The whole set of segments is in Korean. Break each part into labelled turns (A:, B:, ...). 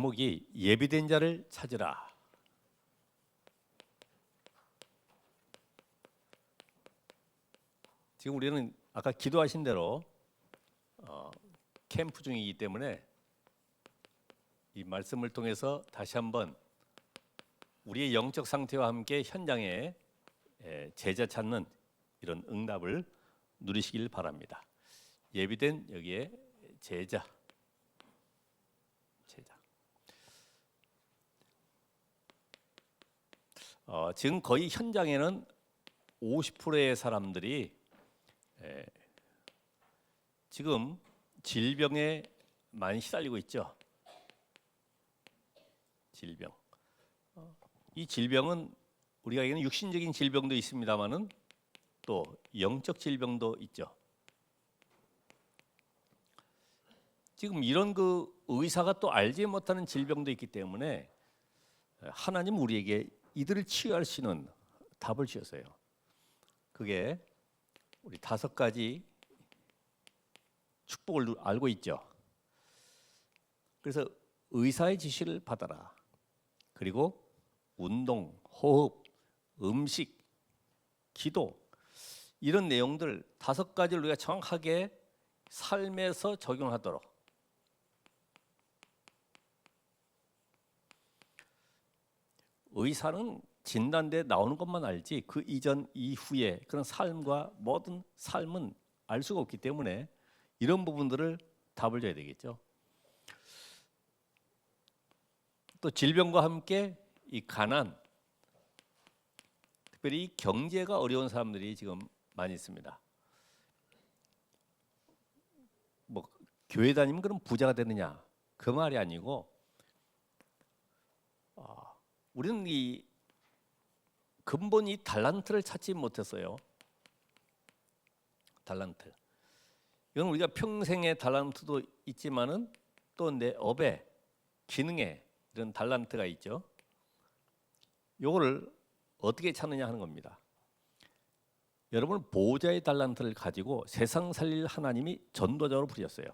A: 제목이 예비된 자를 찾으라. 지금 우리는 아까 기도하신 대로 캠프 중이기 때문에 이 말씀을 통해서 다시 한번 우리의 영적 상태와 함께 현장에 제자 찾는 이런 응답을 누리시길 바랍니다. 예비된 여기에 제자. 지금 거의 현장에는 50%의 사람들이 지금 질병에 많이 시달리고 있죠. 질병. 이 질병은 우리가 얘기하는 육신적인 질병도 있습니다만은 또 영적 질병도 있죠. 지금 이런 그 의사가 또 알지 못하는 질병도 있기 때문에 하나님 우리에게 이들을 치유할 수 있는 답을 주셨어요. 그게 우리 5가지 축복을 알고 있죠. 그래서 의사의 지시를 받아라. 그리고 운동, 호흡, 음식, 기도 이런 내용들 5가지를 우리가 정확하게 삶에서 적용하도록 의사는 진단대에 나오는 것만 알지 그 이전 이후에 그런 삶과 모든 삶은 알 수가 없기 때문에 이런 부분들을 답을 줘야 되겠죠. 또 질병과 함께 이 가난, 특별히 경제가 어려운 사람들이 지금 많이 있습니다. 뭐 교회 다니면 그럼 부자가 되느냐 그 말이 아니고 우리는 이 근본 이 달란트를 찾지 못했어요. 달란트. 이건 우리가 평생의 달란트도 있지만은 또 내 업에 기능에 이런 달란트가 있죠. 요거를 어떻게 찾느냐 하는 겁니다. 여러분 보호자의 달란트를 가지고 세상 살릴 하나님이 전도자로 부르셨어요.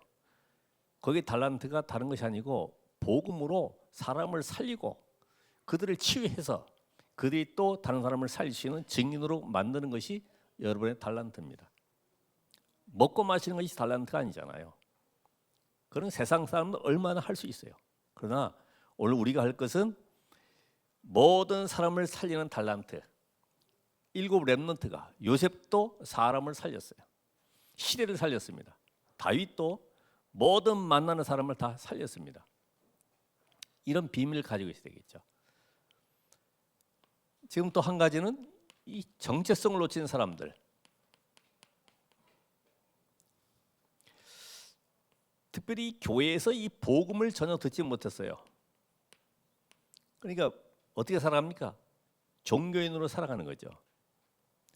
A: 거기 달란트가 다른 것이 아니고 복음으로 사람을 살리고 그들을 치유해서 그들이 또 다른 사람을 살릴 수 있는 증인으로 만드는 것이 여러분의 달란트입니다. 먹고 마시는 것이 달란트가 아니잖아요. 그런 세상 사람은 얼마나 할 수 있어요. 그러나 오늘 우리가 할 것은 모든 사람을 살리는 달란트. 7 렘넌트가 요셉도 사람을 살렸어요. 시대를 살렸습니다. 다윗도 모든 만나는 사람을 다 살렸습니다. 이런 비밀을 가지고 있어야 되겠죠. 지금 또 한 가지는 이 정체성을 놓치는 사람들. 특별히 교회에서 이 복음을 전혀 듣지 못했어요. 그러니까 어떻게 살아갑니까? 종교인으로 살아가는 거죠.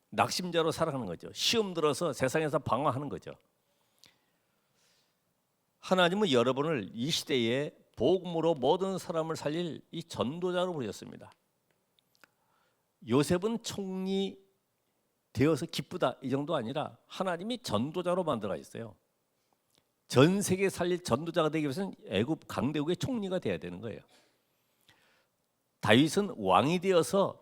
A: 낙심자로 살아가는 거죠. 시험 들어서 세상에서 방황하는 거죠. 하나님은 여러분을 이 시대에 복음으로 모든 사람을 살릴 이 전도자로 부르셨습니다. 요셉은 총리 되어서 기쁘다 이 정도 아니라 하나님이 전도자로 만들어 있어요. 전 세계 살릴 전도자가 되기 위해서는 애굽 강대국의 총리가 돼야 되는 거예요. 다윗은 왕이 되어서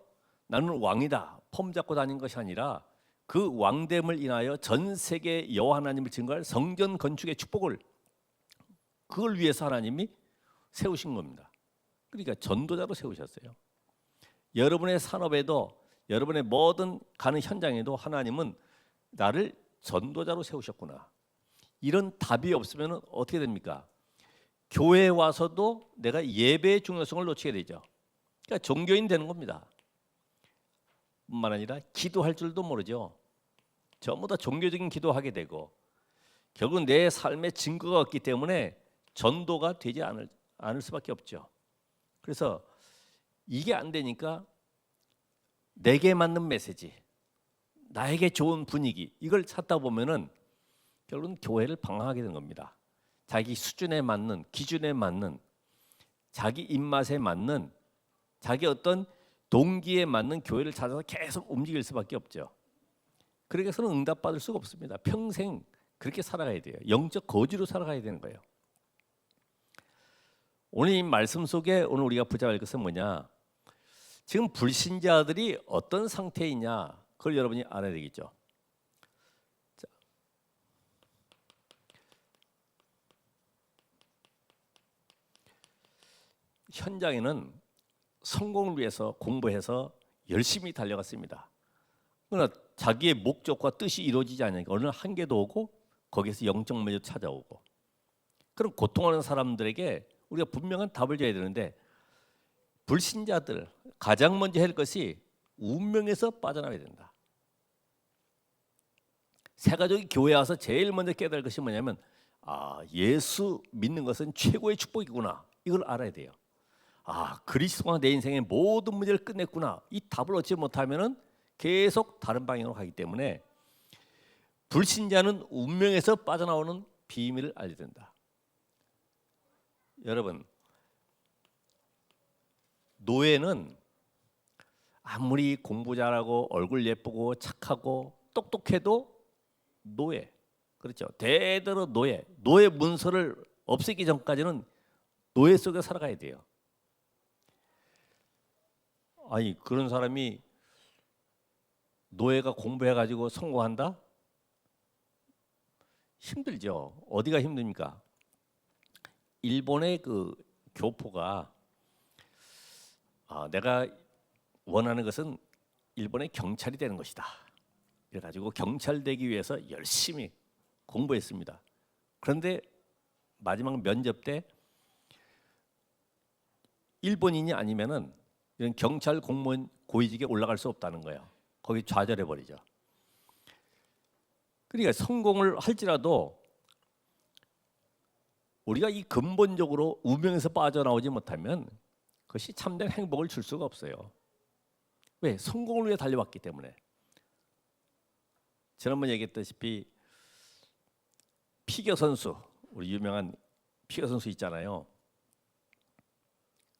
A: 나는 왕이다 폼 잡고 다닌 것이 아니라 그 왕됨을 인하여 전 세계 여호와 하나님을 증거할 성전 건축의 축복을 그걸 위해서 하나님이 세우신 겁니다. 그러니까 전도자로 세우셨어요. 여러분의 산업에도 여러분의 모든 가는 현장에도 하나님은 나를 전도자로 세우셨구나. 이런 답이 없으면 어떻게 됩니까? 교회에 와서도 내가 예배의 중요성을 놓치게 되죠. 그러니까 종교인 되는 겁니다. 뿐만 아니라 기도할 줄도 모르죠. 전부 다 종교적인 기도하게 되고 결국 내 삶의 증거가 없기 때문에 전도가 되지 않을 수밖에 없죠. 그래서 이게 안 되니까 내게 맞는 메시지, 나에게 좋은 분위기 이걸 찾다 보면은 결국은 교회를 방황하게 되는 겁니다. 자기 수준에 맞는, 기준에 맞는, 자기 입맛에 맞는, 자기 어떤 동기에 맞는 교회를 찾아서 계속 움직일 수밖에 없죠. 그렇게 해서는 응답받을 수가 없습니다. 평생 그렇게 살아가야 돼요. 영적 거지로 살아가야 되는 거예요. 오늘 이 말씀 속에 오늘 우리가 붙잡을 것은 뭐냐? 지금 불신자들이 어떤 상태에 있냐? 그걸 여러분이 알아야 되겠죠. 자, 현장에는 성공을 위해서 공부해서 열심히 달려갔습니다. 그러나 자기의 목적과 뜻이 이루어지지 않으니까 어느 한계도 오고 거기에서 영적 문제도 찾아오고, 그런 고통하는 사람들에게 우리가 분명한 답을 줘야 되는데, 불신자들 가장 먼저 할 것이 운명에서 빠져나와야 된다. 새 가족이 교회 와서 제일 먼저 깨달을 것이 뭐냐면, 예수 믿는 것은 최고의 축복이구나, 이걸 알아야 돼요. 그리스도가 내 인생의 모든 문제를 끝냈구나, 이 답을 얻지 못하면은 계속 다른 방향으로 가기 때문에 불신자는 운명에서 빠져나오는 비밀을 알려야 된다. 여러분, 노예는 아무리 공부 잘하고 얼굴 예쁘고 착하고 똑똑해도 노예, 그렇죠? 대대로 노예 문서를 없애기 전까지는 노예 속에 살아가야 돼요. 아니, 그런 사람이 노예가 공부해가지고 성공한다? 힘들죠. 어디가 힘듭니까? 일본의 그 교포가 내가 원하는 것은 일본의 경찰이 되는 것이다, 그래가지고 경찰 되기 위해서 열심히 공부했습니다. 그런데 마지막 면접 때 일본인이 아니면은 이런 경찰 공무원 고위직에 올라갈 수 없다는 거예요. 거기 좌절해 버리죠. 그러니까 성공을 할지라도 우리가 이 근본적으로 운명에서 빠져나오지 못하면 그것이 참된 행복을 줄 수가 없어요. 왜? 성공을 위해 달려왔기 때문에. 지난번에 얘기했다시피 피겨 선수, 우리 유명한 피겨 선수 있잖아요.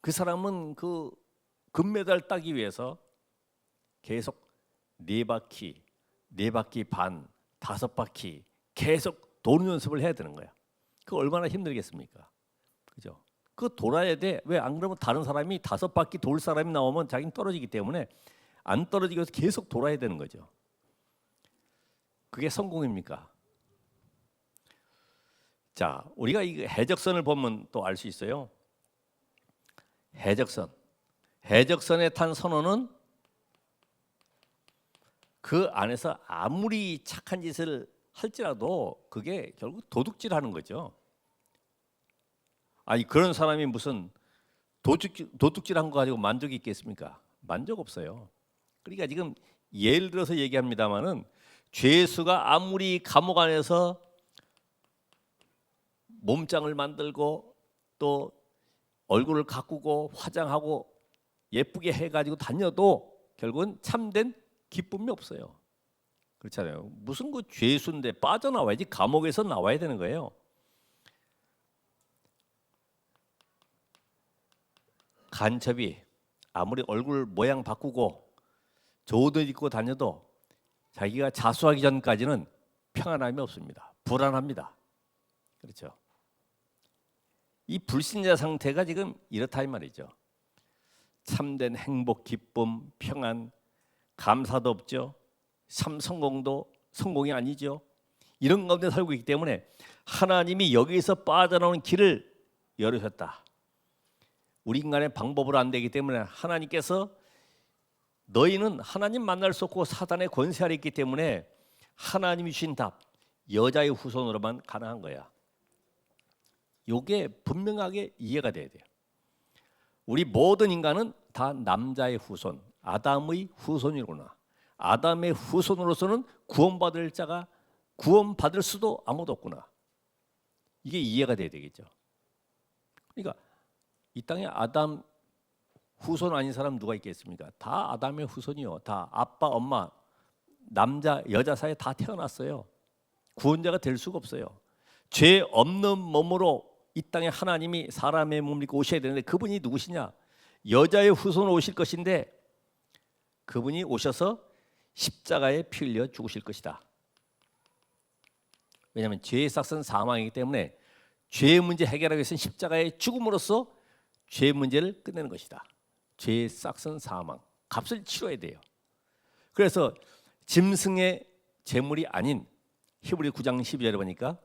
A: 그 사람은 그 금메달 따기 위해서 계속 4바퀴 반, 5바퀴 계속 도는 연습을 해야 되는 거야. 그 얼마나 힘들겠습니까? 그죠? 그 돌아야 돼. 왜? 안 그러면 다른 사람이 5바퀴 돌 사람이 나오면 자기는 떨어지기 때문에 안 떨어지기 위해서 계속 돌아야 되는 거죠. 그게 성공입니까? 자, 우리가 이 해적선을 보면 또 알 수 있어요. 해적선에 탄 선원은 그 안에서 아무리 착한 짓을 할지라도 그게 결국 도둑질하는 거죠. 아니, 그런 사람이 무슨 도둑질한 거 가지고 만족이 있겠습니까? 만족 없어요. 그러니까 지금 예를 들어서 얘기합니다마는, 죄수가 아무리 감옥 안에서 몸짱을 만들고 또 얼굴을 가꾸고 화장하고 예쁘게 해가지고 다녀도 결국은 참된 기쁨이 없어요. 그렇잖아요. 무슨 그 죄수인데 빠져나와야지, 감옥에서 나와야 되는 거예요. 간첩이 아무리 얼굴 모양 바꾸고 좋은 옷 입고 다녀도 자기가 자수하기 전까지는 평안함이 없습니다. 불안합니다. 그렇죠. 이 불신자 상태가 지금 이렇다 이 말이죠. 참된 행복, 기쁨, 평안, 감사도 없죠. 참 성공도 성공이 아니죠. 이런 가운데 살고 있기 때문에 하나님이 여기서 빠져나오는 길을 열으셨다. 우리 인간의 방법으로 안 되기 때문에 하나님께서 너희는 하나님 만날 수 없고 사단의 권세 아래 있기 때문에 하나님이 주신 답, 여자의 후손으로만 가능한 거야. 이게 분명하게 이해가 돼야 돼요. 우리 모든 인간은 다 남자의 후손, 아담의 후손이구나. 아담의 후손으로서는 구원받을 자가 구원받을 수도 아무도 없구나. 이게 이해가 돼야 되겠죠. 그러니까 이 땅에 아담 후손 아닌 사람 누가 있겠습니까? 다 아담의 후손이요. 다 아빠, 엄마, 남자, 여자 사이에 다 태어났어요. 구원자가 될 수가 없어요. 죄 없는 몸으로 이 땅에 하나님이 사람의 몸을 입고 오셔야 되는데, 그분이 누구시냐? 여자의 후손으로 오실 것인데 그분이 오셔서 십자가에 피 흘려 죽으실 것이다. 왜냐하면 죄의 삭은 사망이기 때문에 죄의 문제 해결하기 위해서는 십자가의 죽음으로써 죄 문제를 끝내는 것이다. 죄의 싹은 사망, 값을 치러야 돼요. 그래서 짐승의 제물이 아닌 히브리 9장 12절에 보니까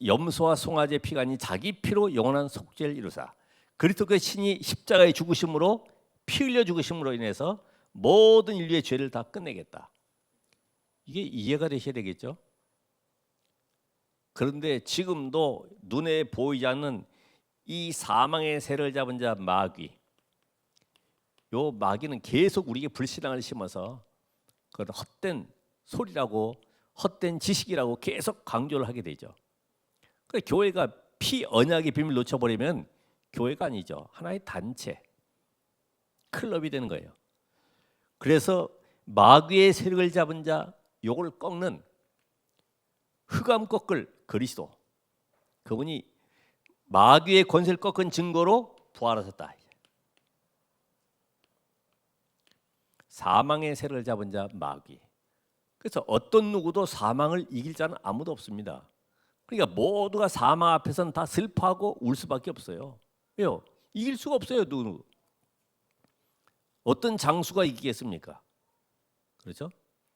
A: 염소와 송아지의 피가 아닌 자기 피로 영원한 속죄를 이루사. 그리스도의 신이 십자가의 죽으심으로 피 흘려 죽으심으로 인해서 모든 인류의 죄를 다 끝내겠다. 이게 이해가 되셔야 되겠죠. 그런데 지금도 눈에 보이지 않는 이 사망의 새를 잡은 자 마귀, 요 마귀는 계속 우리에게 불신앙을 심어서 그건 헛된 소리라고 헛된 지식이라고 계속 강조를 하게 되죠. 그러니까 교회가 피 언약의 비밀 놓쳐버리면 교회가 아니죠. 하나의 단체, 클럽이 되는 거예요. 그래서 마귀의 세력을 잡은 자, 요걸 꺾는 흑암 꺾을 그리스도, 그분이 마귀의 권세를 꺾은 증거로 부활하셨다. 사망의 세력을 잡은 자 마귀. 그래서 어떤 누구도 사망을 이길 자는 아무도 없습니다. 그러니까 모두가 사망 앞에서는 다 슬퍼하고 울 수밖에 없어요. 왜요? 이길 수가 없어요. 누구. 어떤 장수가 이기겠습니까? 그렇죠?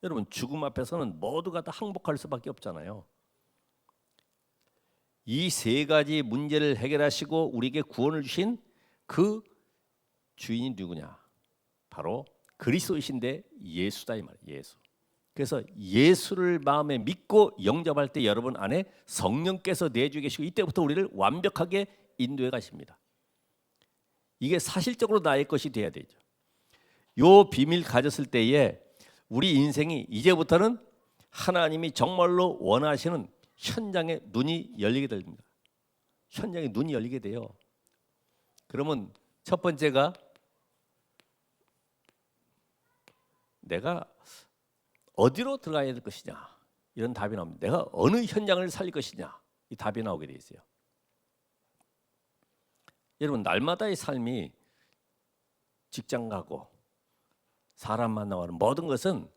A: 여러분, 죽음 앞에서는 모두가 다 항복할 수밖에 없잖아요. 이 세 가지 문제를 해결하시고 우리에게 구원을 주신 그 주인이 누구냐? 바로 그리스도이신데 예수다 이 말이에요. 예수. 그래서 예수를 마음에 믿고 영접할 때 여러분 안에 성령께서 내주 계시고 이때부터 우리를 완벽하게 인도해 가십니다. 이게 사실적으로 나의 것이 돼야 되죠. 요 비밀 가졌을 때에 우리 인생이 이제부터는 하나님이 정말로 원하시는 현장에 눈이 열리게 됩니다. 현장에 눈이 열리게 돼요. 그러면 첫 번째가 내가 어디로 들어가야 될 것이냐, 이런 답이 나옵니다. 내가 어느 현장을 살릴 것이냐, 이 답이 나오게 돼 있어요. 여러분, 날마다의 삶이 직장 가고 사람 만나고 모든 것은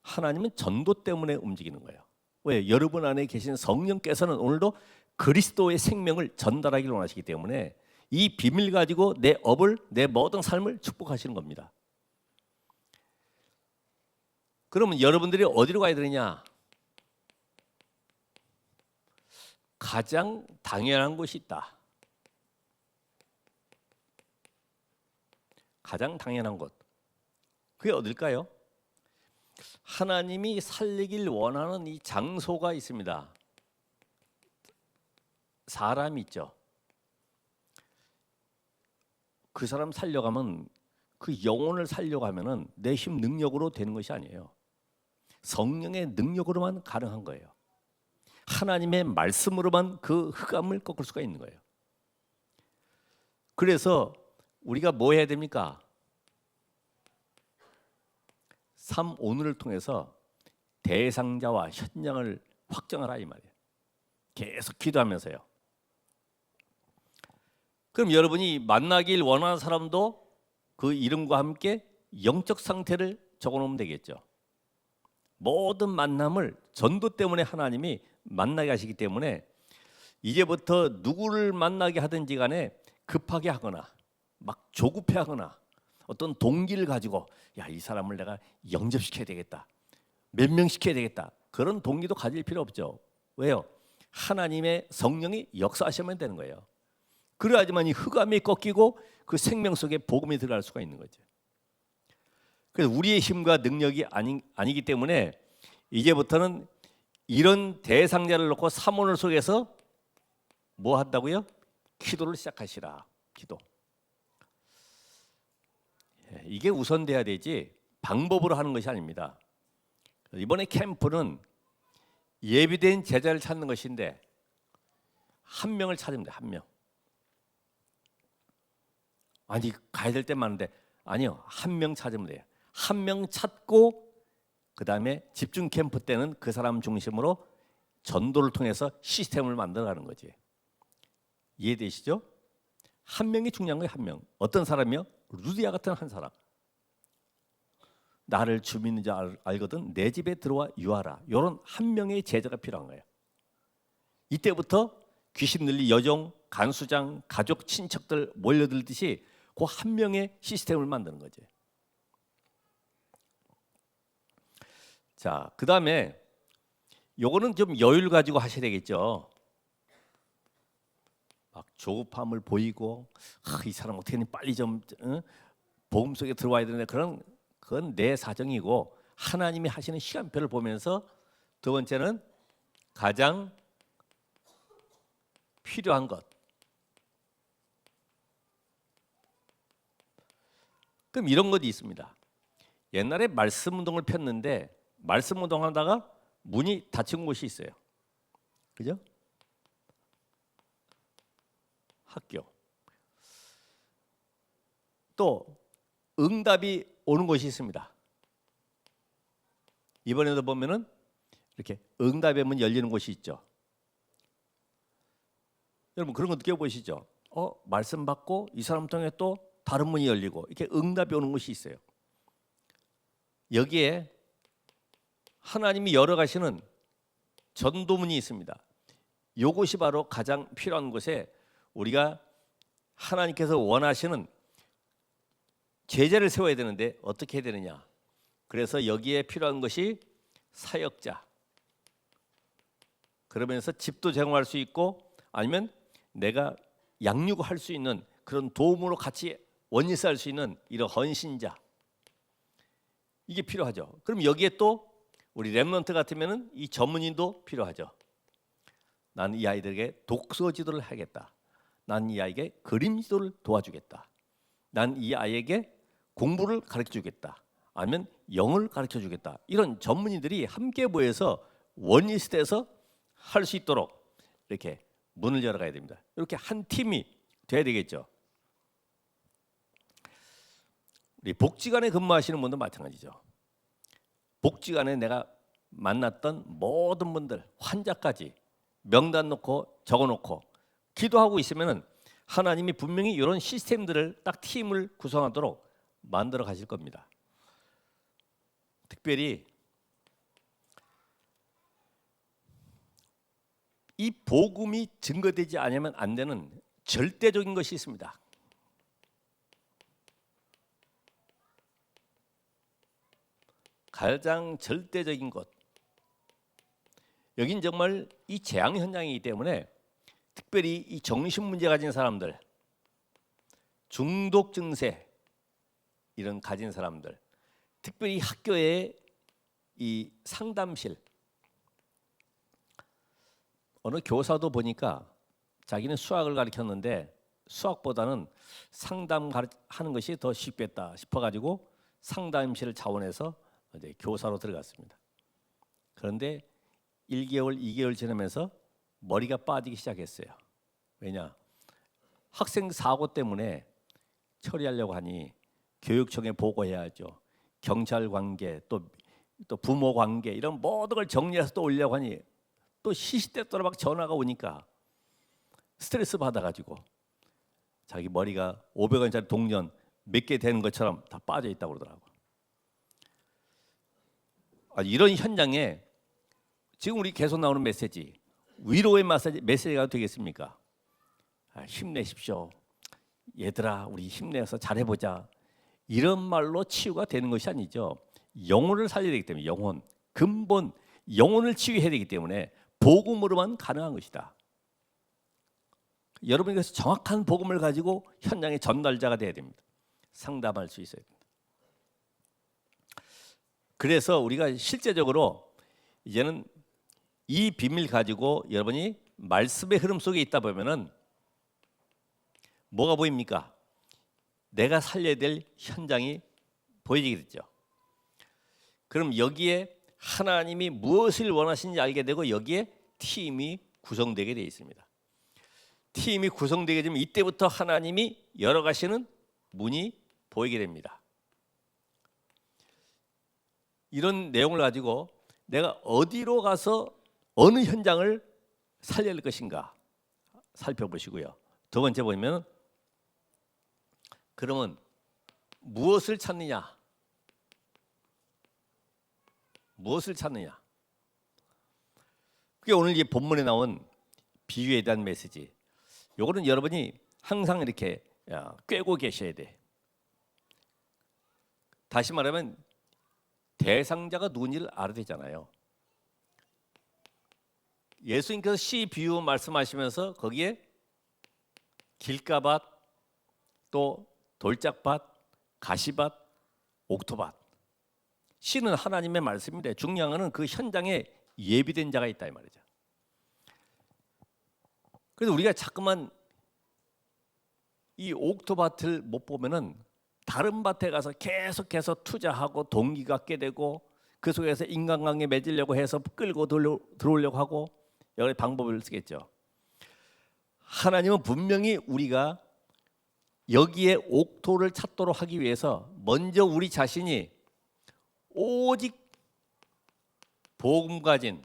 A: 하나님은 전도 때문에 움직이는 거예요. 왜? 여러분 안에 계신 성령께서는 오늘도 그리스도의 생명을 전달하기를 원하시기 때문에 이 비밀 가지고 내 업을, 내 모든 삶을 축복하시는 겁니다. 그러면 여러분들이 어디로 가야 되느냐? 가장 당연한 곳이 있다. 가장 당연한 곳. 그게 어딜까요? 하나님이 살리길 원하는 이 장소가 있습니다. 사람이 있죠. 그 사람 살려가면, 그 영혼을 살려가면은 내 힘 능력으로 되는 것이 아니에요. 성령의 능력으로만 가능한 거예요. 하나님의 말씀으로만 그 흑암을 꺾을 수가 있는 거예요. 그래서 우리가 뭐 해야 됩니까? 삶 오늘을 통해서 대상자와 현장을 확정하라 이 말이에요. 계속 기도하면서요. 그럼 여러분이 만나길 원하는 사람도 그 이름과 함께 영적 상태를 적어놓으면 되겠죠. 모든 만남을 전도 때문에 하나님이 만나게 하시기 때문에 이제부터 누구를 만나게 하든지 간에 급하게 하거나 막 조급해하거나 어떤 동기를 가지고 야, 이 사람을 내가 영접시켜야 되겠다, 몇 명 시켜야 되겠다, 그런 동기도 가질 필요 없죠. 왜요? 하나님의 성령이 역사하시면 되는 거예요. 그래야지만 이 흑암이 꺾이고 그 생명 속에 복음이 들어갈 수가 있는 거죠. 그래서 우리의 힘과 능력이 아니기 때문에 이제부터는 이런 대상자를 놓고 사모를 속에서 뭐 한다고요? 기도를 시작하시라. 기도. 이게 우선돼야 되지 방법으로 하는 것이 아닙니다. 이번에 캠프는 예비된 제자를 찾는 것인데 한 명을 찾으면 돼. 한 명. 아니 가야 될 때 많은데 아니요. 한 명 찾으면 돼요. 한 명 찾고 그 다음에 집중 캠프 때는 그 사람 중심으로 전도를 통해서 시스템을 만들어가는 거지. 이해되시죠? 한 명이 중요한 거예요. 한 명. 어떤 사람이요? 루디아 같은 한 사람. 나를 주 믿는 줄 알거든 내 집에 들어와 유하라. 이런 한 명의 제자가 필요한 거예요. 이때부터 귀신 들린 여종, 간수장, 가족, 친척들 몰려들듯이 그 한 명의 시스템을 만드는 거지. 자, 그다음에 요거는 좀 여유를 가지고 하셔야 되겠죠. 막 조급함을 보이고 이 사람 어떻게든 빨리 좀 복음 속에 들어와야 되는데 그건 내 사정이고 하나님이 하시는 시간표를 보면서 두 번째는 가장 필요한 것. 그럼 이런 것이 있습니다. 옛날에 말씀 운동을 폈는데 말씀 운동하다가 문이 닫힌 곳이 있어요. 그죠? 학교. 또 응답이 오는 곳이 있습니다. 이번에도 보면은 이렇게 응답의 문 열리는 곳이 있죠. 여러분 그런 거 느껴보시죠? 말씀 받고 이 사람 통해 또 다른 문이 열리고 이렇게 응답이 오는 곳이 있어요. 여기에 하나님이 열어가시는 전도문이 있습니다. 이것이 바로 가장 필요한 곳에 우리가 하나님께서 원하시는 제자를 세워야 되는데 어떻게 해야 되느냐? 그래서 여기에 필요한 것이 사역자. 그러면서 집도 제공할 수 있고 아니면 내가 양육할 수 있는 그런 도움으로 같이 원리스 할 수 있는 이런 헌신자. 이게 필요하죠. 그럼 여기에 또 우리 렘넌트 같으면은 이 전문인도 필요하죠. 나는 이 아이들에게 독서 지도를 하겠다. 나는 이 아이에게 그림 지도를 도와주겠다. 난 이 아이에게 공부를 가르쳐 주겠다. 아니면 영어를 가르쳐 주겠다. 이런 전문인들이 함께 모여서 원리스트에서 할 수 있도록 이렇게 문을 열어가야 됩니다. 이렇게 한 팀이 돼야 되겠죠. 우리 복지관에 근무하시는 분도 마찬가지죠. 복지관에 내가 만났던 모든 분들 환자까지 명단 놓고 적어놓고 기도하고 있으면은 하나님이 분명히 이런 시스템들을 딱 팀을 구성하도록 만들어 가실 겁니다. 특별히 이 복음이 증거되지 않으면 안 되는 절대적인 것이 있습니다. 가장 절대적인 것. 여긴 정말 이 재앙 현장이기 때문에 특별히 이 정신 문제 가진 사람들, 중독 증세 이런 가진 사람들, 특별히 학교의 이 상담실, 어느 교사도 보니까 자기는 수학을 가르쳤는데 수학보다는 상담하는 것이 더 쉽겠다 싶어가지고 상담실 차원에서 이제 교사로 들어갔습니다. 그런데 1개월, 2개월 지나면서 머리가 빠지기 시작했어요. 왜냐? 학생 사고 때문에 처리하려고 하니 교육청에 보고해야죠. 경찰 관계, 또 부모 관계 이런 모든 걸 정리해서 또 올려고 하니 또 시시때때로 막 전화가 오니까 스트레스 받아가지고 자기 머리가 500원짜리 동전 몇 개 되는 것처럼 다 빠져 있다고 그러더라고. 이런 현장에 지금 우리 계속 나오는 메시지, 위로의 메시지가 되겠습니까? 힘내십시오. 얘들아, 우리 힘내서 잘해보자. 이런 말로 치유가 되는 것이 아니죠. 영혼을 살려야 되기 때문에 영혼, 근본, 영혼을 치유해야 되기 때문에 복음으로만 가능한 것이다. 여러분이 그래서 정확한 복음을 가지고 현장의 전달자가 돼야 됩니다. 상담할 수 있어야 됩니다. 그래서 우리가 실제적으로 이제는 이 비밀 가지고 여러분이 말씀의 흐름 속에 있다 보면은 뭐가 보입니까? 내가 살려야 될 현장이 보이겠죠. 그럼 여기에 하나님이 무엇을 원하시는지 알게 되고 여기에 팀이 구성되게 되어 있습니다. 팀이 구성되게 되면 이때부터 하나님이 열어가시는 문이 보이게 됩니다. 이런 내용을 가지고 내가 어디로 가서 어느 현장을 살려야 할 것인가 살펴보시고요. 두 번째 보면 그러면 무엇을 찾느냐? 무엇을 찾느냐? 그게 오늘 이 본문에 나온 비유에 대한 메시지. 요거는 여러분이 항상 이렇게 꿰고 계셔야 돼. 다시 말하면 대상자가 누군지를 알아야 되잖아요. 예수님께서 씨 비유 말씀하시면서 거기에 길가밭, 또 돌짝밭, 가시밭, 옥토밭. 씨는 하나님의 말씀인데 중요한 것은 그 현장에 예비된 자가 있다 이 말이죠. 그래서 우리가 자꾸만 이 옥토밭을 못 보면은 다른 밭에 가서 계속해서 투자하고 동기 갖게 되고 그 속에서 인간관계 맺으려고 해서 끌고 들어오려고 하고 여러 방법을 쓰겠죠. 하나님은 분명히 우리가 여기에 옥토를 찾도록 하기 위해서 먼저 우리 자신이 오직 복음 가진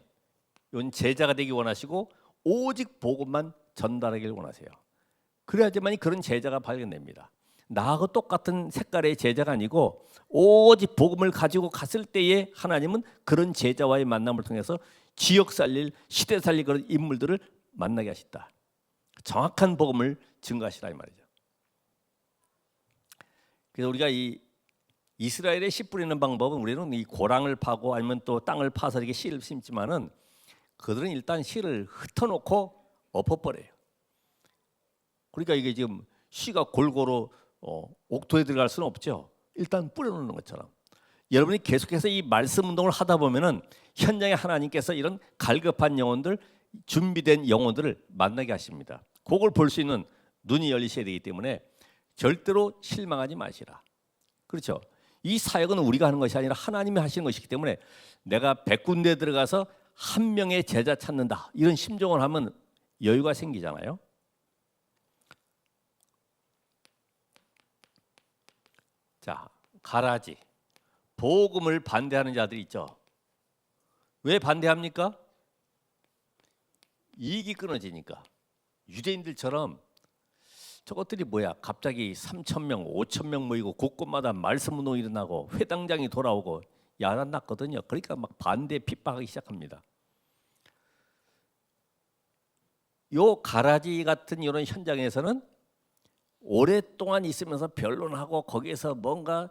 A: 이런 제자가 되기 원하시고 오직 복음만 전달하기를 원하세요. 그래야지만이 그런 제자가 발견됩니다. 나하고 똑같은 색깔의 제자가 아니고 오직 복음을 가지고 갔을 때에 하나님은 그런 제자와의 만남을 통해서 지역 살릴, 시대 살릴 그런 인물들을 만나게 하셨다. 정확한 복음을 증거하시라 이 말이죠. 그래서 우리가 이 이스라엘의 씨 뿌리는 방법은 우리는 이 고랑을 파고 아니면 또 땅을 파서 이렇게 씨를 심지만은 그들은 일단 씨를 흩어놓고 엎어버려요. 그러니까 이게 지금 씨가 골고루 옥토에 들어갈 수는 없죠. 일단 뿌려놓는 것처럼 여러분이 계속해서 이 말씀 운동을 하다 보면은 현장에 하나님께서 이런 갈급한 영혼들, 준비된 영혼들을 만나게 하십니다. 그걸 볼 수 있는 눈이 열리셔야 되기 때문에 절대로 실망하지 마시라. 그렇죠? 이 사역은 우리가 하는 것이 아니라 하나님이 하시는 것이기 때문에 내가 100군데 들어가서 한 명의 제자 찾는다 이런 심정을 하면 여유가 생기잖아요. 자, 가라지. 복음을 반대하는 자들이 있죠. 왜 반대합니까? 이익이 끊어지니까. 유대인들처럼 저것들이 뭐야? 갑자기 3,000명, 5,000명 모이고 곳곳마다 말씀 운동이 일어나고 회당장이 돌아오고 야단 났거든요. 그러니까 막 반대 핍박하기 시작합니다. 요 가라지 같은 이런 현장에서는 오랫동안 있으면서 변론하고 거기에서 뭔가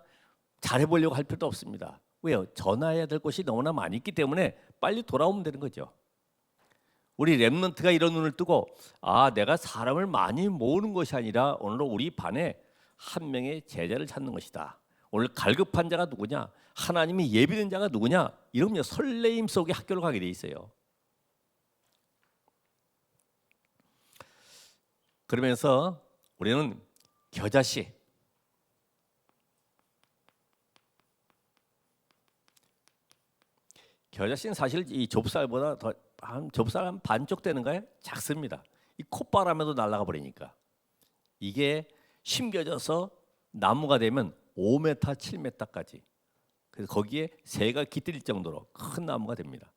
A: 잘해보려고 할 필요도 없습니다. 왜요? 전화해야 될 곳이 너무나 많이 있기 때문에 빨리 돌아오면 되는 거죠. 우리 렘넌트가 이런 눈을 뜨고 내가 사람을 많이 모으는 것이 아니라 오늘 우리 반에 한 명의 제자를 찾는 것이다. 오늘 갈급한 자가 누구냐? 하나님이 예비된 자가 누구냐? 이러면 설레임 속에 학교를 가게 돼 있어요. 그러면서 우리는 겨자씨, 겨자씨는 사실 이 좁쌀보다 더 한 좁쌀 한 반쪽 되는가요? 작습니다. 이 콧바람에도 날아가 버리니까 이게 심겨져서 나무가 되면 5m, 7m까지. 그래서 거기에 새가 깃들 정도로 큰 나무가 됩니다.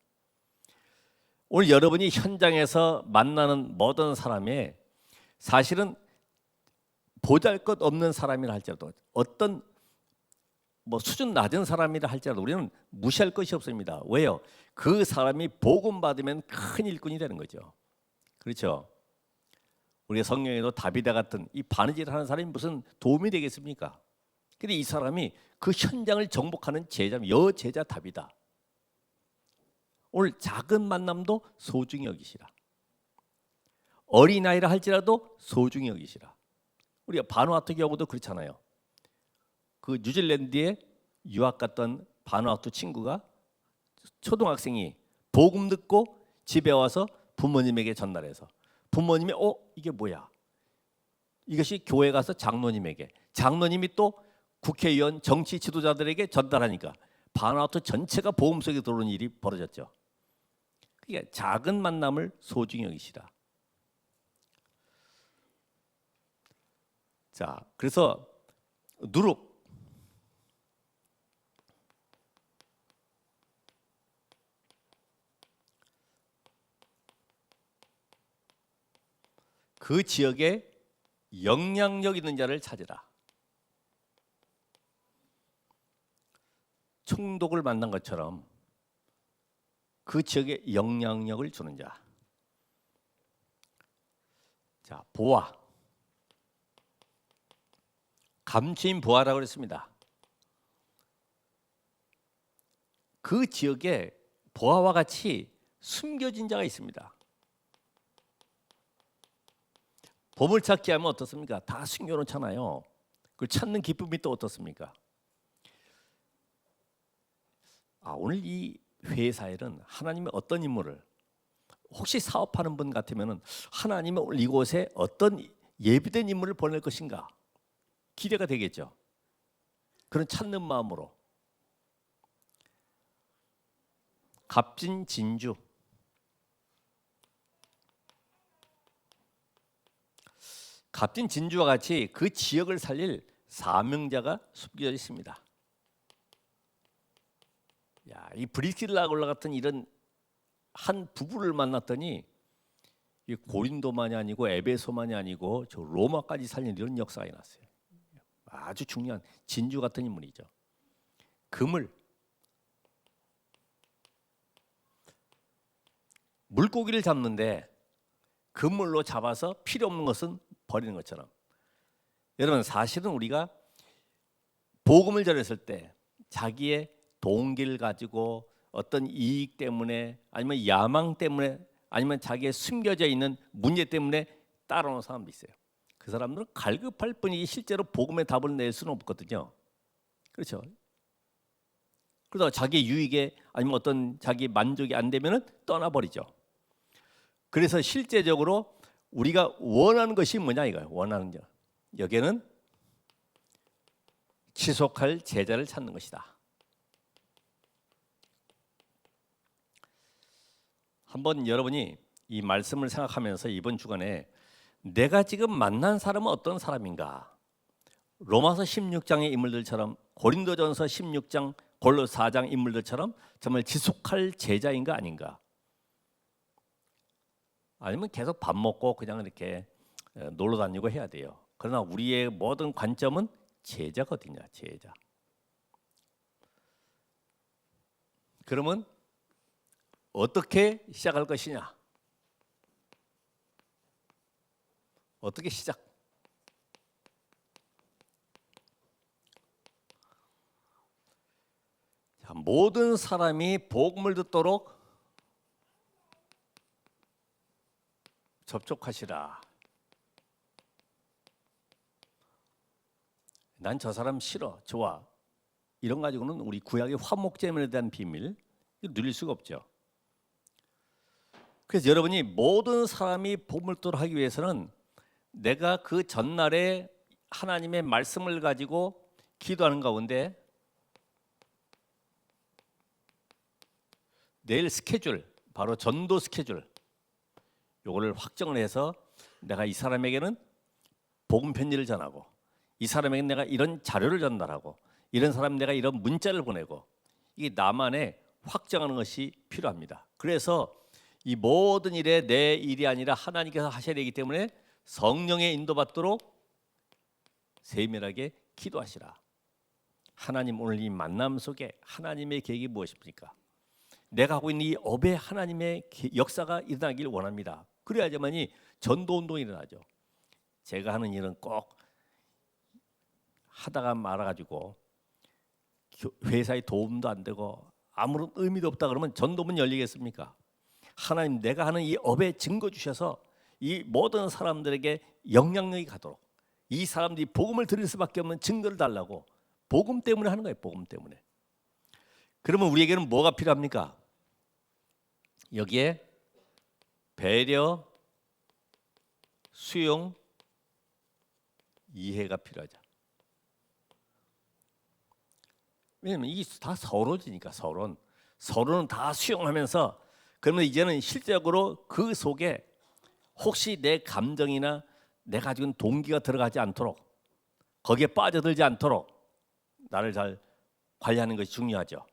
A: 오늘 여러분이 현장에서 만나는 모든 사람의 사실은 보잘것없는 사람이라 할지라도 어떤 수준 낮은 사람이라 할지라도 우리는 무시할 것이 없습니다. 왜요? 그 사람이 복음 받으면 큰 일꾼이 되는 거죠. 그렇죠? 우리 성경에도 다비다 같은 이 바느질하는 사람이 무슨 도움이 되겠습니까? 근데 이 사람이 그 현장을 정복하는 제자, 여제자 다비다. 오늘 작은 만남도 소중히 여기시라. 어린아이라 할지라도 소중히 여기시라. 우리가 바누아투 경우도 그렇잖아요. 그 뉴질랜드에 유학 갔던 바누아투 친구가 초등학생이 복음 듣고 집에 와서 부모님에게 전달해서 부모님이 이게 뭐야? 이것이 교회 가서 장로님에게, 장로님이 또 국회의원, 정치 지도자들에게 전달하니까 바누아투 전체가 복음 속에 들어오는 일이 벌어졌죠. 그러니까 작은 만남을 소중히 여기시라. 자, 그래서 누룩. 그 지역에 영향력 있는 자를 찾으라. 총독을 만난 것처럼 그 지역에 영향력을 주는 자. 자, 보아. 감추인 보아라고 그랬습니다. 그 지역에 보아와 같이 숨겨진 자가 있습니다. 보물찾기 하면 어떻습니까? 다 숨겨놓잖아요. 그걸 찾는 기쁨이 또 어떻습니까? 오늘 이 회사에는 하나님의 어떤 인물을, 혹시 사업하는 분 같으면 하나님은 오늘 이곳에 어떤 예비된 인물을 보낼 것인가 기대가 되겠죠. 그런 찾는 마음으로. 값진 진주. 값진 진주와 같이 그 지역을 살릴 사명자가 숨겨져 있습니다. 야, 이 브리스길라골라 같은 이런 한 부부를 만났더니 이 고린도만이 아니고 에베소만이 아니고 저 로마까지 살린 이런 역사가 났어요. 아주 중요한 진주 같은 인물이죠. 그물. 물고기를 잡는데 그물로 잡아서 필요 없는 것은 버리는 것처럼, 여러분 사실은 우리가 복음을 전했을 때 자기의 동기를 가지고 어떤 이익 때문에 아니면 야망 때문에 아니면 자기의 숨겨져 있는 문제 때문에 따라오는 사람도 있어요. 그 사람들은 갈급할 뿐이지 실제로 복음의 답을 낼 수는 없거든요. 그렇죠? 그러다 자기 유익에 아니면 어떤 자기 만족이 안 되면은 떠나버리죠. 그래서 실제적으로 우리가 원하는 것이 뭐냐 이거예요. 원하는 것. 여기에는 지속할 제자를 찾는 것이다. 한번 여러분이 이 말씀을 생각하면서 이번 주간에 내가 지금 만난 사람은 어떤 사람인가? 로마서 16장의 인물들처럼, 고린도전서 16장, 골로 4장 인물들처럼 정말 지속할 제자인가 아닌가? 아니면 계속 밥 먹고 그냥 이렇게 놀러 다니고 해야 돼요. 그러나 우리의 모든 관점은 제자거든요. 제자. 그러면 어떻게 시작할 것이냐? 어떻게 시작? 자, 모든 사람이 복음을 듣도록 접촉하시라. 난 저 사람 싫어, 좋아. 이런 가지고는 우리 구약의 화목제물에 대한 비밀 누릴 수가 없죠. 그래서 여러분이 모든 사람이 복음을 듣도록 하기 위해서는 내가 그 전날에 하나님의 말씀을 가지고 기도하는 가운데 내일 스케줄, 바로 전도 스케줄, 요거를 확정을 해서 내가 이 사람에게는 복음 편지를 전하고, 이 사람에게는 내가 이런 자료를 전달하고, 이런 사람 내가 이런 문자를 보내고, 이게 나만의 확정하는 것이 필요합니다. 그래서 이 모든 일에 내 일이 아니라 하나님께서 하셔야 되기 때문에 성령의 인도받도록 세밀하게 기도하시라. 하나님, 오늘 이 만남 속에 하나님의 계획이 무엇입니까? 내가 하고 있는 이 업에 하나님의 역사가 일어나길 원합니다. 그래야지만이 전도운동이 일어나죠. 제가 하는 일은 꼭 하다가 말아가지고 회사에 도움도 안 되고 아무런 의미도 없다 그러면 전도문 열리겠습니까? 하나님, 내가 하는 이 업에 증거 주셔서 이 모든 사람들에게 영향력이 가도록, 이 사람들이 복음을 들을 수밖에 없는 증거를 달라고, 복음 때문에 하는 거예요. 복음 때문에. 그러면 우리에게는 뭐가 필요합니까? 여기에 배려, 수용, 이해가 필요하죠. 왜냐면 이게 다 서로지니까. 서로는 다 수용하면서, 그러면 이제는 실제적으로 그 속에 혹시 내 감정이나 내 가지고 있는 동기가 들어가지 않도록, 거기에 빠져들지 않도록 나를 잘 관리하는 것이 중요하죠.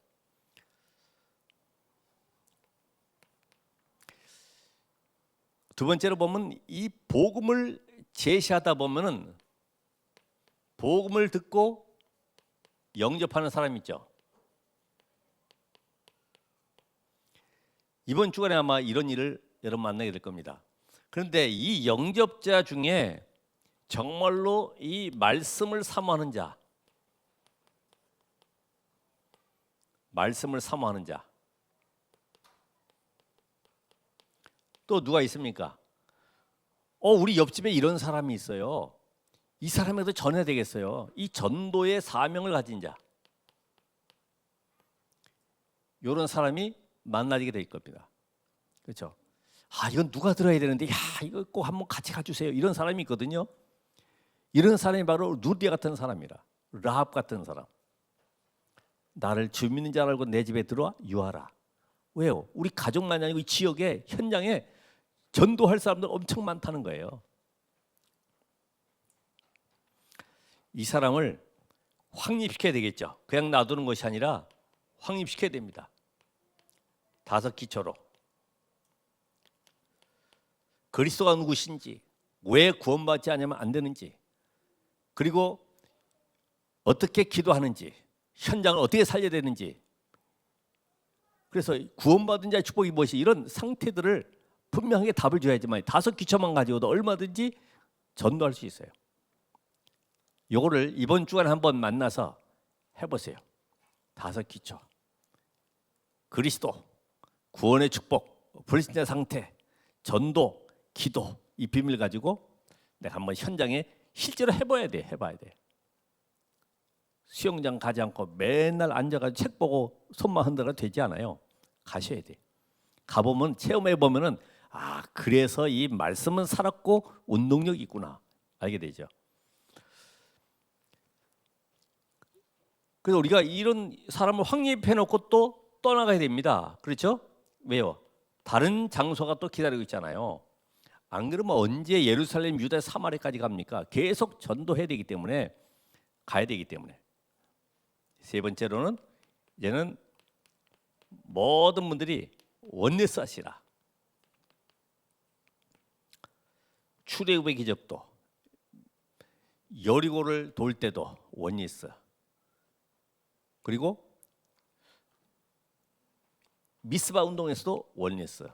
A: 두 번째로 보면 이 복음을 제시하다 보면은 복음을 듣고 영접하는 사람이 있죠. 이번 주간에 아마 이런 일을 여러분 만나게 될 겁니다. 그런데 이 영접자 중에 정말로 이 말씀을 사모하는 자, 말씀을 사모하는 자, 또 누가 있습니까? 우리 옆집에 이런 사람이 있어요. 이 사람에게도 전해야 되겠어요. 이 전도의 사명을 가진 자, 이런 사람이 만나게 될 겁니다. 그렇죠? 이건 누가 들어야 되는데, 이거 꼭 한번 같이 가주세요. 이런 사람이 있거든요. 이런 사람이 바로 누리 같은 사람이라, 라합 같은 사람. 나를 주 믿는 자 알고 내 집에 들어와 유하라. 왜요? 우리 가족만이 아니고 이 지역에, 현장에 전도할 사람들 엄청 많다는 거예요. 이 사람을 확립시켜야 되겠죠. 그냥 놔두는 것이 아니라 확립시켜야 됩니다. 5기초로. 그리스도가 누구신지, 왜 구원받지 않으면 안 되는지, 그리고 어떻게 기도하는지, 현장을 어떻게 살려야 되는지, 그래서 구원받은 자의 축복이 무엇이, 이런 상태들을 분명하게 답을 줘야지만 5기초만 가지고도 얼마든지 전도할 수 있어요. 요거를 이번 주간에 한번 만나서 해보세요. 5기초. 그리스도, 구원의 축복, 불신자 상태, 전도, 기도, 이 비밀 가지고 내가 한번 현장에 실제로 해봐야 돼. 수영장 가지 않고 맨날 앉아가지고 책 보고 손만 흔들어도 되지 않아요. 가셔야 돼. 가보면, 체험해 보면은 그래서 이 말씀은 살았고 운동력이 있구나 알게 되죠. 그래서 우리가 이런 사람을 확립해놓고 또 떠나가야 됩니다. 그렇죠? 왜요? 다른 장소가 또 기다리고 있잖아요. 안 그러면 언제 예루살렘, 유대, 사마리아까지 갑니까? 계속 전도해야 되기 때문에, 가야 되기 때문에. 세 번째로는 이제는 모든 분들이 원리스 하시라. 출애굽의 기적도, 여리고를 돌 때도 원리스, 그리고 미스바 운동에서도 원리스.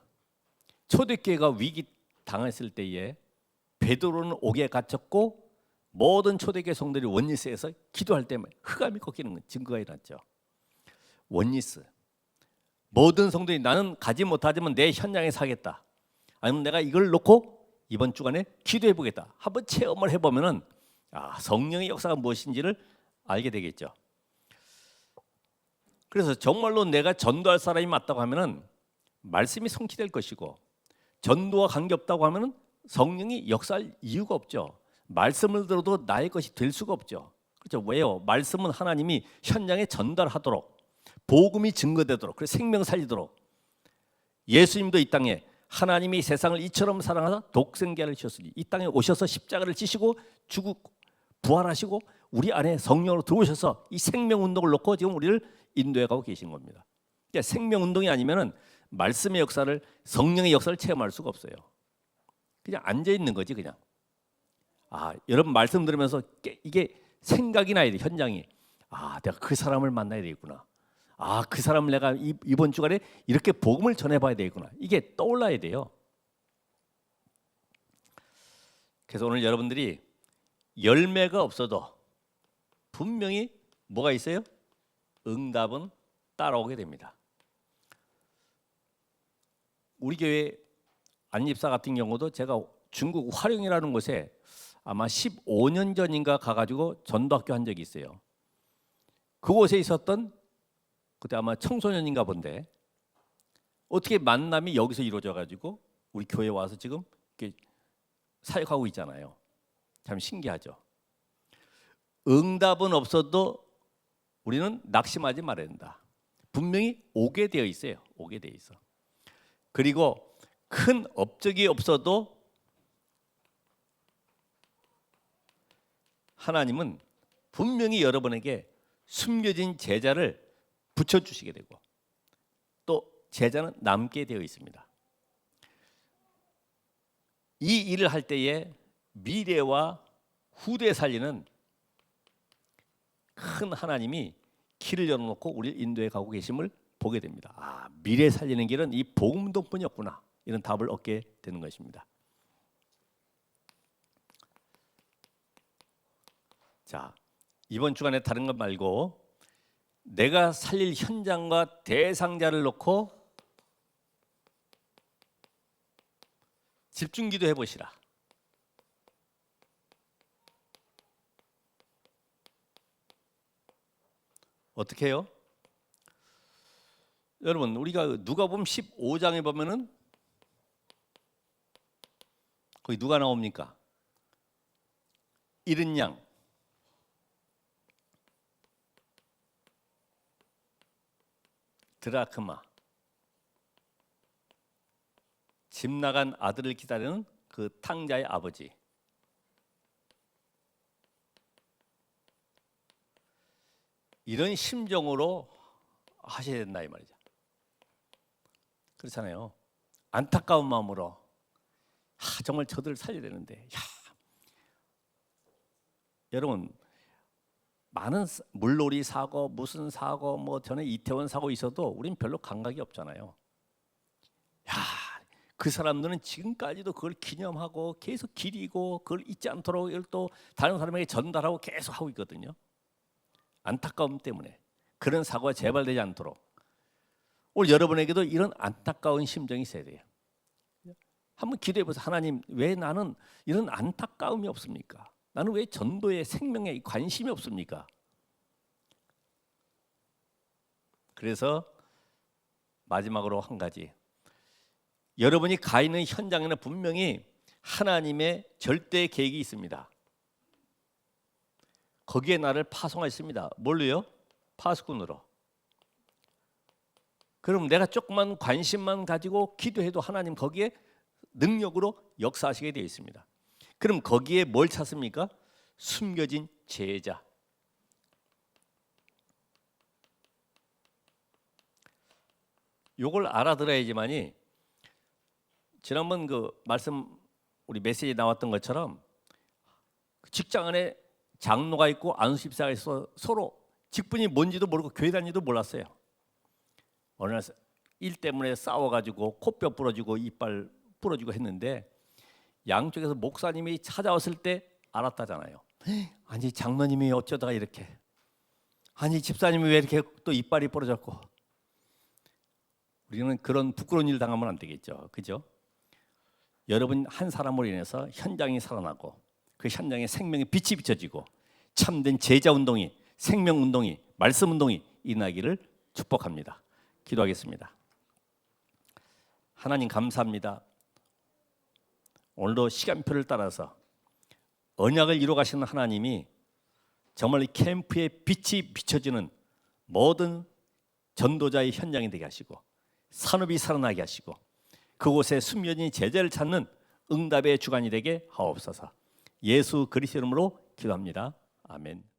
A: 초대교회가 위기 당했을 때에 베드로는 옥에 갇혔고 모든 초대교회 성들이 원리스에서 기도할 때 흑암이 꺾이는 증거가 일어났죠. 원리스. 모든 성도들이 나는 가지 못하지만 내 현장에 사겠다. 아니면 내가 이걸 놓고 이번 주간에 기도해 보겠다. 한번 체험을 해보면은 성령의 역사가 무엇인지를 알게 되겠죠. 그래서 정말로 내가 전도할 사람이 맞다고 하면은 말씀이 성취될 것이고, 전도와 관계없다고 하면은 성령이 역사할 이유가 없죠. 말씀을 들어도 나의 것이 될 수가 없죠. 그렇죠? 왜요? 말씀은 하나님이 현장에 전달하도록, 복음이 증거되도록, 그래서 생명 살리도록. 예수님도 이 땅에 하나님이 세상을 이처럼 사랑하사 독생자를 주셨으니 이 땅에 오셔서 십자가를 지시고 죽고 부활하시고 우리 안에 성령으로 들어오셔서 이 생명운동을 놓고 지금 우리를 인도해 가고 계신 겁니다. 그러니까 생명운동이 아니면은 말씀의 역사를, 성령의 역사를 체험할 수가 없어요. 그냥 앉아 있는 거지. 그냥 여러분 말씀 들으면서 이게 생각이 나야 돼. 현장이 내가 그 사람을 만나야 되겠구나. 그 사람을 내가 이번 주간에 이렇게 복음을 전해봐야 되겠구나. 이게 떠올라야 돼요. 그래서 오늘 여러분들이 열매가 없어도 분명히 뭐가 있어요? 응답은 따라오게 됩니다. 우리 교회 안집사 같은 경우도 제가 중국 화령이라는 곳에 아마 15년 전인가 가가지고 전도학교 한 적이 있어요. 그곳에 있었던, 그때 아마 청소년인가 본데, 어떻게 만남이 여기서 이루어져 가지고 우리 교회에 와서 지금 이렇게 사역하고 있잖아요. 참 신기하죠. 응답은 없어도 우리는 낙심하지 말아야 된다. 분명히 오게 되어 있어요. 오게 되어 있어. 그리고 큰 업적이 없어도 하나님은 분명히 여러분에게 숨겨진 제자를 붙여주시게 되고, 또 제자는 남게 되어 있습니다. 이 일을 할 때에 미래와 후대 살리는 큰 하나님이 길을 열어놓고 우리를 인도해 가고 계심을 보게 됩니다. 미래 살리는 길은 이 복음동뿐이었구나, 이런 답을 얻게 되는 것입니다. 자, 이번 주간에 다른 것 말고 내가 살릴 현장과 대상자를 놓고 집중기도 해보시라. 어떻게 해요? 여러분, 우리가 누가복음 15장에 보면은 거기 누가 나옵니까? 잃은 양, 드라크마, 집 나간 아들을 기다리는 그 탕자의 아버지. 이런 심정으로 하셔야 된다 이 말이죠. 그렇잖아요. 안타까운 마음으로 정말 저들을 살려야 되는데 여러분, 많은 물놀이 사고 무슨 사고 뭐 전에 이태원 사고 있어도 우린 별로 감각이 없잖아요. 그 사람들은 지금까지도 그걸 기념하고 계속 기리고 그걸 잊지 않도록 이걸 또 다른 사람에게 전달하고 계속 하고 있거든요. 안타까움 때문에 그런 사고가 재발되지 않도록 오늘 여러분에게도 이런 안타까운 심정이 있어야 돼요. 한번 기도해 보세요. 하나님, 왜 나는 이런 안타까움이 없습니까? 나는 왜 전도에 생명에 관심이 없습니까? 그래서 마지막으로 한 가지, 여러분이 가 있는 현장에는 분명히 하나님의 절대 계획이 있습니다. 거기에 나를 파송하셨습니다. 뭘로요? 파수꾼으로. 그럼 내가 조금만 관심만 가지고 기도해도 하나님 거기에 능력으로 역사하시게 되어 있습니다. 그럼 거기에 뭘 찾습니까? 숨겨진 제자. 요걸 알아들어야지만이 지난번 그 말씀 우리 메시지에 나왔던 것처럼 직장 안에 장로가 있고 안수집사가 있어 서로 직분이 뭔지도 모르고 교회 다니지도 몰랐어요. 어느 날 일 때문에 싸워가지고 코뼈 부러지고 이빨 부러지고 했는데 양쪽에서 목사님이 찾아왔을 때 알았다잖아요. 아니 장로님이 어쩌다가 이렇게, 아니 집사님이 왜 이렇게 또 이빨이 부러졌고. 우리는 그런 부끄러운 일 당하면 안 되겠죠, 그죠? 여러분 한 사람으로 인해서 현장이 살아나고 그 현장에 생명의 빛이 비춰지고 참된 제자 운동이, 생명 운동이, 말씀 운동이 일어나기를 축복합니다. 기도하겠습니다. 하나님 감사합니다. 오늘도 시간표를 따라서 언약을 이루어 가시는 하나님이 정말 이 캠프에 빛이 비춰지는 모든 전도자의 현장이 되게 하시고 산업이 살아나게 하시고 그곳에 숨겨진 제자를 찾는 응답의 주간이 되게 하옵소서. 예수 그리스도 이름으로 기도합니다. 아멘.